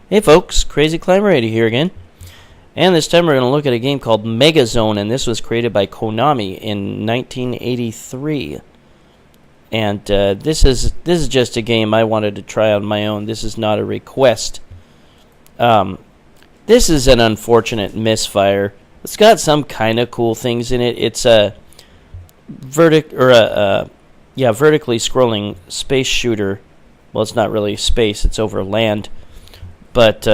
Hey folks, Crazy Climber 80 here again. And this time we're going to look at a game called Megazone, and this was created by Konami in 1983. And this is just a game I wanted to try on my own. This is not a request. This is an unfortunate misfire. It's got some kind of cool things in it. It's a vertically scrolling space shooter. Well, it's not really space; it's over land. But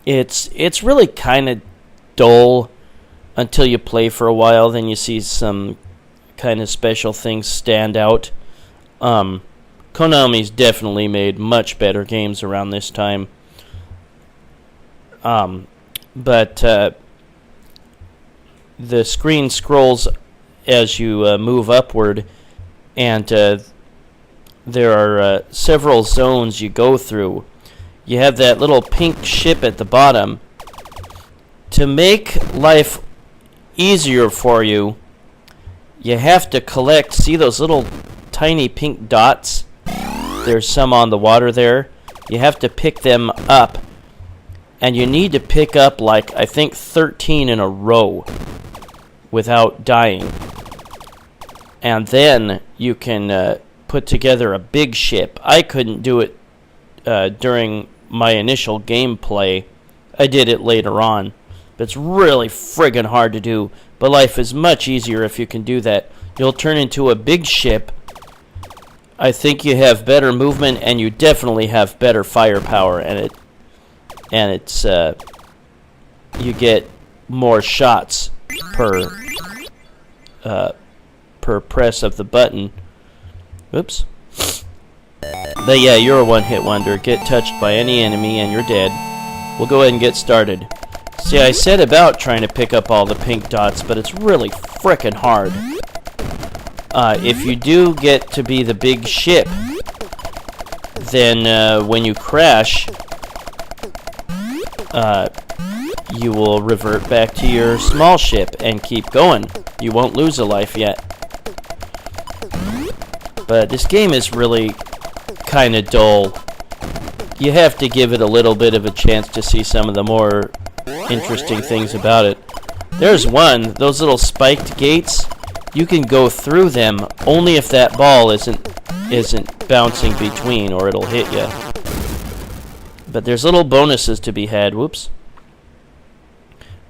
it's really kind of dull until you play for a while. Then you see some kind of special things stand out. Konami's definitely made much better games around this time. But the screen scrolls as you move upward, and there are several zones you go through. You have that little pink ship at the bottom. To make life easier for you, you have to collect, see those little tiny pink dots? There's some on the water there. You have to pick them up. And you need to pick up, like, I think 13 in a row without dying. And then you can put together a big ship. I couldn't do it during my initial gameplay. I did it later on. But it's really friggin' hard to do. But life is much easier if you can do that. You'll turn into a big ship. I think you have better movement, and you definitely have better firepower. And it's you get more shots per press of the button. Oops. But yeah, you're a one-hit wonder. Get touched by any enemy and you're dead. We'll go ahead and get started. See, I said about trying to pick up all the pink dots, but it's really frickin' hard. If you do get to be the big ship, then when you crash, you will revert back to your small ship and keep going. You won't lose a life yet. But this game is really kind of dull. You have to give it a little bit of a chance to see some of the more interesting things about it. There's one, those little spiked gates. You can go through them only if that ball isn't bouncing between, or it'll hit you. But there's little bonuses to be had. Whoops.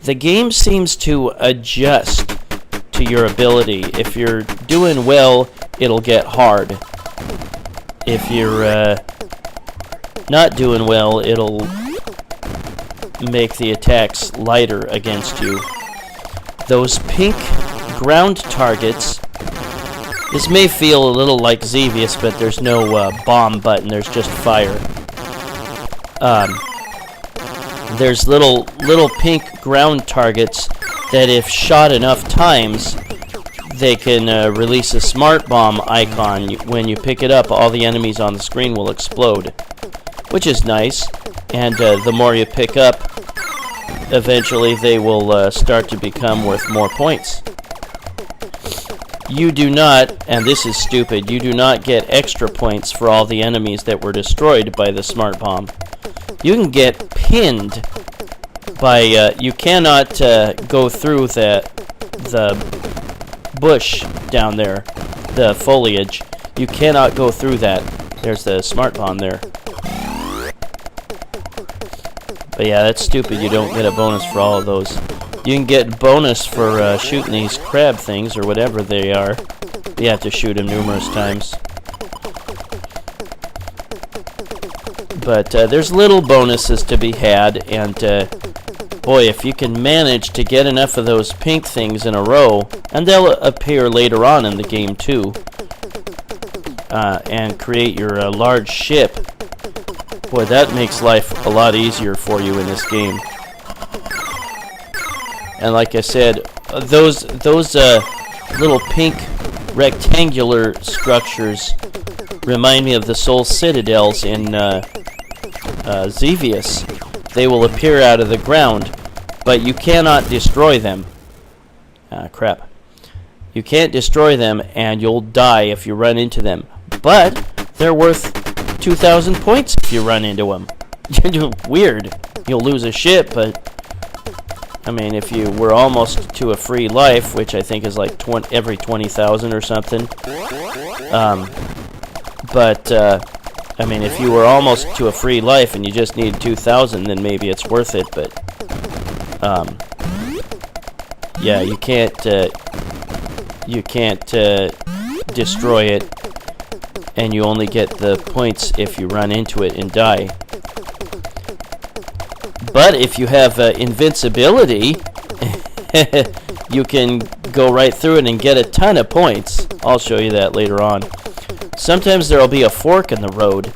The game seems to adjust to your ability. If you're doing well, it'll get hard. If you're not doing well, it'll make the attacks lighter against you. Those pink ground targets, this may feel a little like Xevious, but there's no bomb button, there's just fire. There's little pink ground targets that if shot enough times, they can release a smart bomb icon. When you pick it up, all the enemies on the screen will explode, which is nice. And the more you pick up, eventually they will start to become worth more points. You do not, and this is stupid, you do not get extra points for all the enemies that were destroyed by the smart bomb. You can get pinned by, you cannot go through the bush down there, the foliage. You cannot go through that. There's the smart bomb there. But yeah, that's stupid. You don't get a bonus for all of those. You can get bonus for shooting these crab things or whatever they are. You have to shoot them numerous times. But there's little bonuses to be had, and boy, if you can manage to get enough of those pink things in a row, and they'll appear later on in the game too, and create your large ship, boy, that makes life a lot easier for you in this game. And like I said, those little pink rectangular structures remind me of the Soul Citadels in Xevious. They will appear out of the ground, but you cannot destroy them. Crap. You can't destroy them, and you'll die if you run into them. But they're worth 2,000 points if you run into them. Weird. You'll lose a ship, but I mean, if you were almost to a free life, which I think is like every 20,000 or something. I mean, if you were almost to a free life and you just need 2,000, then maybe it's worth it. But yeah, you can't destroy it, and you only get the points if you run into it and die. But if you have invincibility, you can go right through it and get a ton of points. I'll show you that later on. Sometimes there will be a fork in the road,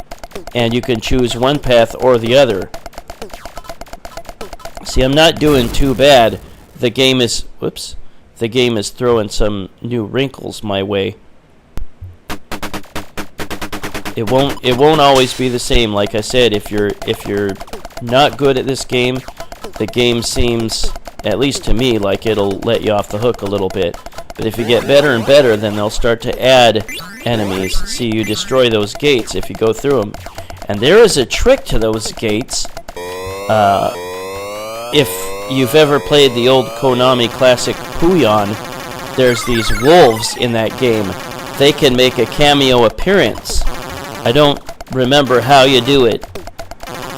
and you can choose one path or the other. See, I'm not doing too bad. The game is throwing some new wrinkles my way. It won't always be the same. Like I said, if you're not good at this game, the game seems, at least to me, like it'll let you off the hook a little bit. But if you get better and better, then they'll start to add enemies. See, you destroy those gates if you go through them. And there is a trick to those gates. If you've ever played the old Konami classic Pooyan, there's these wolves in that game. They can make a cameo appearance. I don't remember how you do it,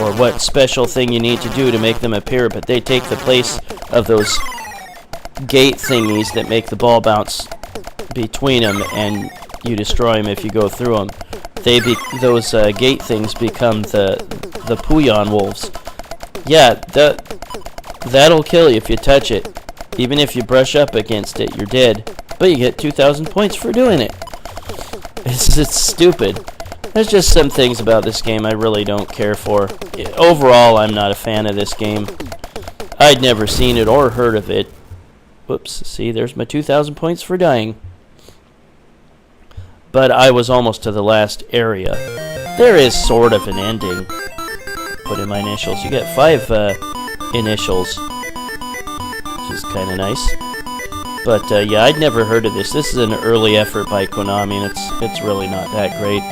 or what special thing you need to do to make them appear, but they take the place of those gate thingies that make the ball bounce between them, and you destroy them if you go through them. Those gate things become the Pooyan wolves. Yeah, that'll kill you if you touch it. Even if you brush up against it, you're dead. But you get 2,000 points for doing it. It's stupid. There's just some things about this game I really don't care for. Overall, I'm not a fan of this game. I'd never seen it or heard of it. Whoops, see, there's my 2,000 points for dying. But I was almost to the last area. There is sort of an ending. Put in my initials. You get 5 initials, which is kind of nice. But yeah, I'd never heard of this. This is an early effort by Konami, and it's really not that great.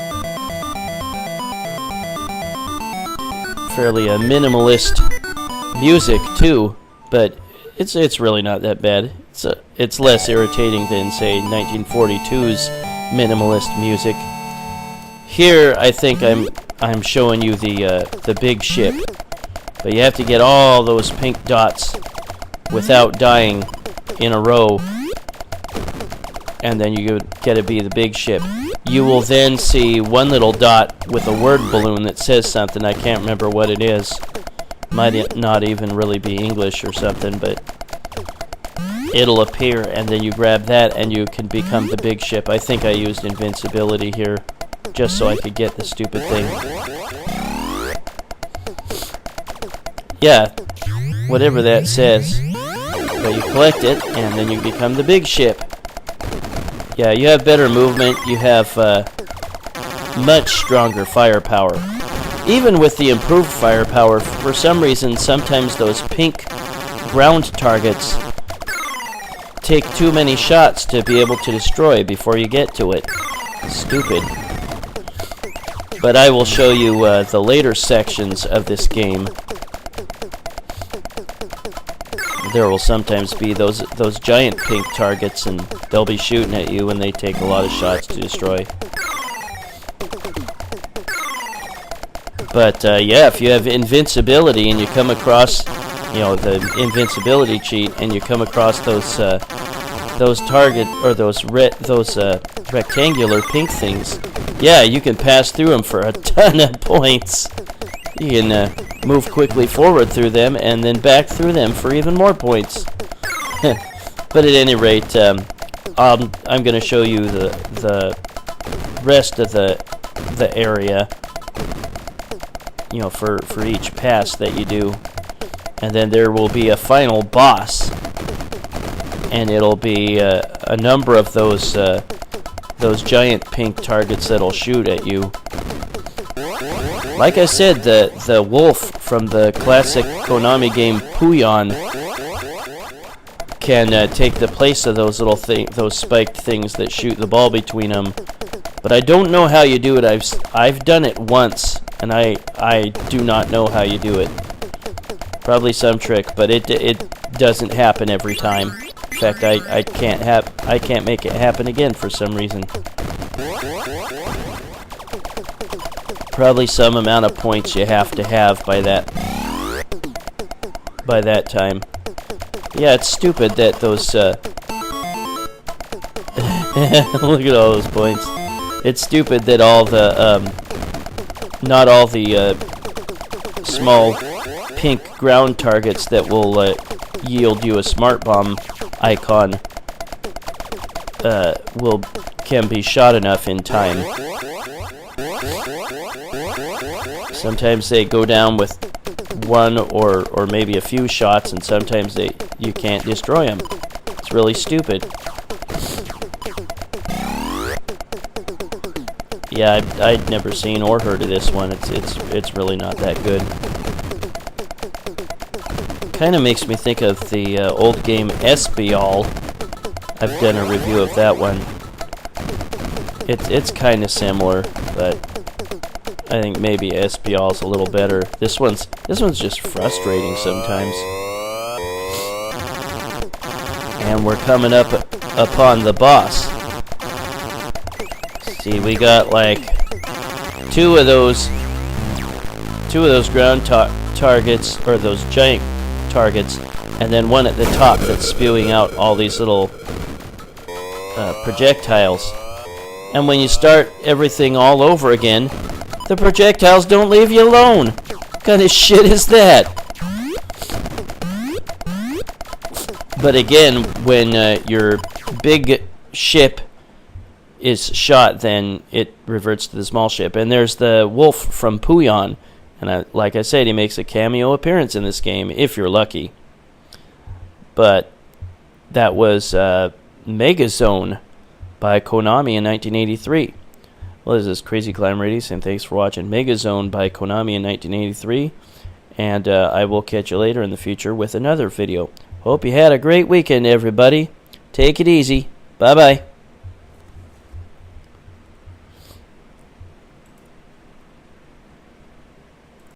Fairly minimalist music too, but it's really not that bad. It's less irritating than, say, 1942's minimalist music. Here, I think I'm showing you the big ship, but you have to get all those pink dots without dying in a row, and then you get to be the big ship. You will then see one little dot with a word balloon that says something. I can't remember what it is. Might not even really be English or something, but it'll appear, and then you grab that and you can become the big ship. I think I used invincibility here just so I could get the stupid thing. Yeah, whatever that says. But you collect it, and then you become the big ship. Yeah, you have better movement. You have much stronger firepower. Even with the improved firepower, for some reason, sometimes those pink ground targets take too many shots to be able to destroy before you get to it. Stupid. But I will show you the later sections of this game. There will sometimes be those giant pink targets, and they'll be shooting at you, and they take a lot of shots to destroy. But yeah, if you have invincibility and you come across, the invincibility cheat, and you come across those target or those rectangular pink things, yeah, you can pass through them for a ton of points. You can move quickly forward through them and then back through them for even more points. But at any rate, I'm going to show you the rest of the area, for each pass that you do, and then there will be a final boss, and it'll be a number of those giant pink targets that'll shoot at you. Like I said, the wolf from the classic Konami game Pooyan can take the place of those little those spiked things that shoot the ball between them. But I don't know how you do it. I've done it once, and I do not know how you do it. Probably some trick, but it doesn't happen every time. In fact, I can't make it happen again for some reason. Probably some amount of points you have to have by that time. Yeah, it's stupid that those look at all those points. It's stupid that all the not all the small pink ground targets that will yield you a smart bomb icon can be shot enough in time. Sometimes they go down with one or maybe a few shots, and sometimes you can't destroy them. It's really stupid. Yeah, I'd never seen or heard of this one. It's really not that good. Kind of makes me think of the old game Espial. I've done a review of that one. It's kind of similar, but I think maybe Espial's a little better. This one's just frustrating sometimes. And we're coming up upon the boss. See, we got like two of those ground targets, or those giant targets, and then one at the top that's spewing out all these little projectiles. And when you start everything all over again, the projectiles don't leave you alone. What kind of shit is that? But again, when your big ship is shot, then it reverts to the small ship. And there's the wolf from Pooyan. And like I said, he makes a cameo appearance in this game, if you're lucky. But that was Megazone by Konami in 1983. Well, this is Crazy Climber 80, and thanks for watching Megazone by Konami in 1983. And I will catch you later in the future with another video. Hope you had a great weekend, everybody. Take it easy. Bye-bye.